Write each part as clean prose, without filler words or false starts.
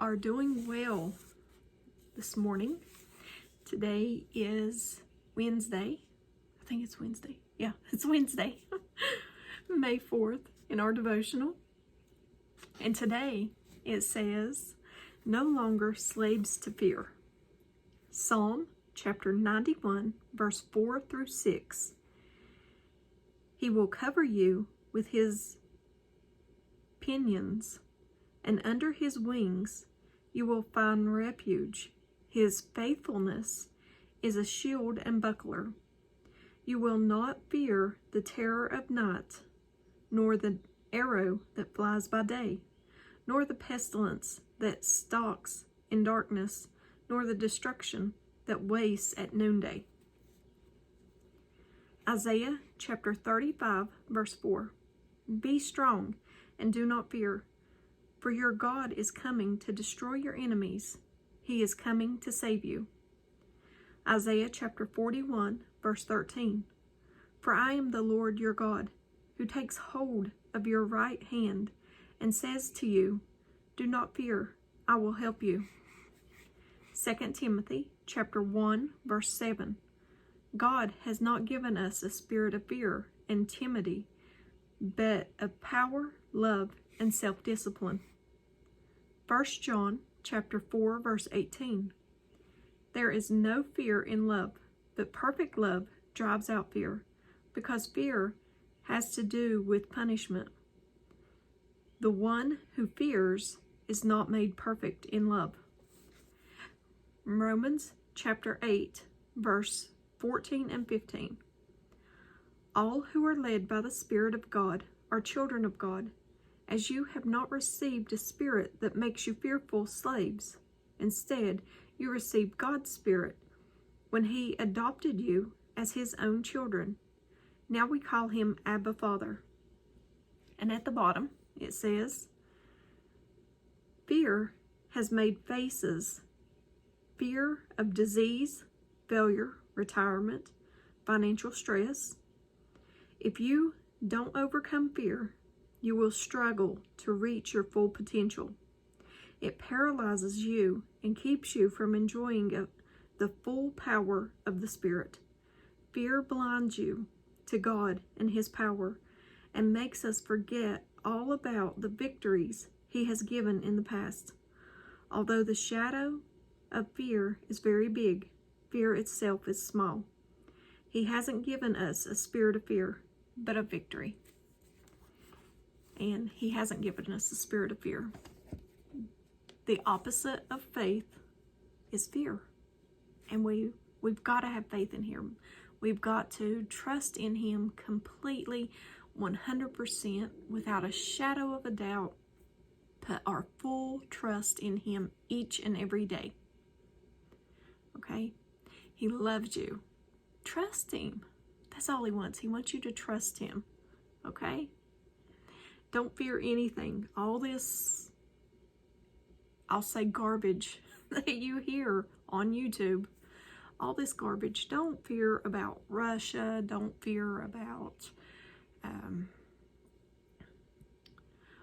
are doing well this morning. Today is Wednesday. I think it's Wednesday. Yeah, it's Wednesday, May 4th in our devotional. And today it says, no longer slaves to fear. Psalm chapter 91, verse 4 through 6. He will cover you with his pinions, and under his wings you will find refuge. His faithfulness is a shield and buckler. You will not fear the terror of night, nor the arrow that flies by day, nor the pestilence that stalks in darkness, nor the destruction that wastes at noonday. Isaiah chapter 35, verse 4. Be strong and do not fear, for your God is coming to destroy your enemies. He is coming to save you. Isaiah chapter 41, verse 13. For I am the Lord your God, who takes hold of your right hand and says to you, do not fear, I will help you. 2 Timothy chapter 1, verse 7. God has not given us a spirit of fear and timidity, but of power, love, and self-discipline. 1 John chapter 4, verse 18. There is no fear in love, but perfect love drives out fear, because fear has to do with punishment. The one who fears is not made perfect in love. Romans chapter 8, verse 14 and 15. All who are led by the Spirit of God are children of God, as you have not received a spirit that makes you fearful slaves. Instead, you received God's Spirit when He adopted you as His own children. Now we call Him Abba Father. And at the bottom, it says, fear has made faces. Fear of disease, failure, retirement, financial stress. If you don't overcome fear, you will struggle to reach your full potential. It paralyzes you and keeps you from enjoying the full power of the Spirit. Fear blinds you to God and His power and makes us forget all about the victories He has given in the past. Although the shadow of fear is very big, fear itself is small. He hasn't given us a spirit of fear, but of victory. And He hasn't given us a spirit of fear. The opposite of faith is fear. And we've got to have faith in Him. We've got to trust in Him completely, 100%, without a shadow of a doubt. Put our full trust in Him each and every day. Okay? He loves you. Trust Him. That's all He wants. He wants you to trust Him. Okay? Don't fear anything. All this, I'll say, garbage that you hear on YouTube. All this garbage. Don't fear about Russia. Don't fear about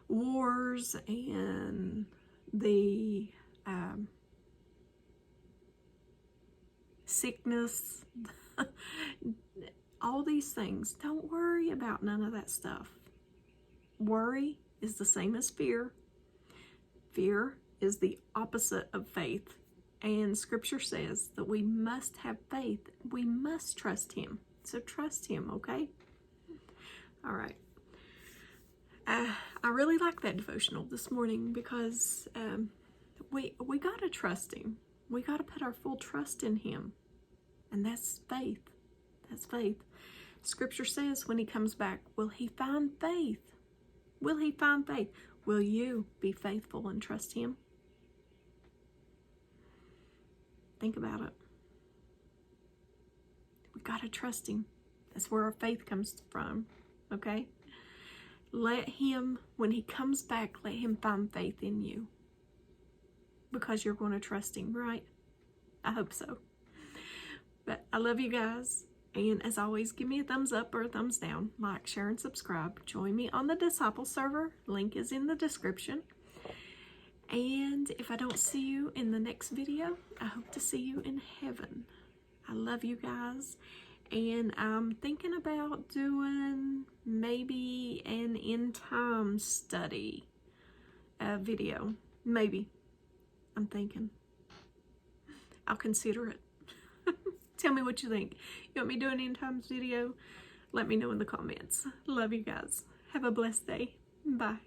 wars and the sickness. All these things. Don't worry about none of that stuff. Worry is the same as fear. Fear is the opposite of faith. And Scripture says that we must have faith. We must trust Him. So trust Him, okay? All right. I really like that devotional this morning because we got to trust Him. We got to put our full trust in Him. And that's faith. That's faith. Scripture says when He comes back, will He find faith? Will He find faith? Will you be faithful and trust Him? Think about it. We got to trust Him. That's where our faith comes from, okay? Let Him, when He comes back, let Him find faith in you. Because you're going to trust Him, right? I hope so. But I love you guys. And as always, give me a thumbs up or a thumbs down. Like, share, and subscribe. Join me on the Disciple server. Link is in the description. And if I don't see you in the next video, I hope to see you in heaven. I love you guys. And I'm thinking about doing maybe an end time study video. Maybe. I'm thinking. I'll consider it. Tell me what you think. You want me to do an end times video? Let me know in the comments. Love you guys. Have a blessed day. Bye.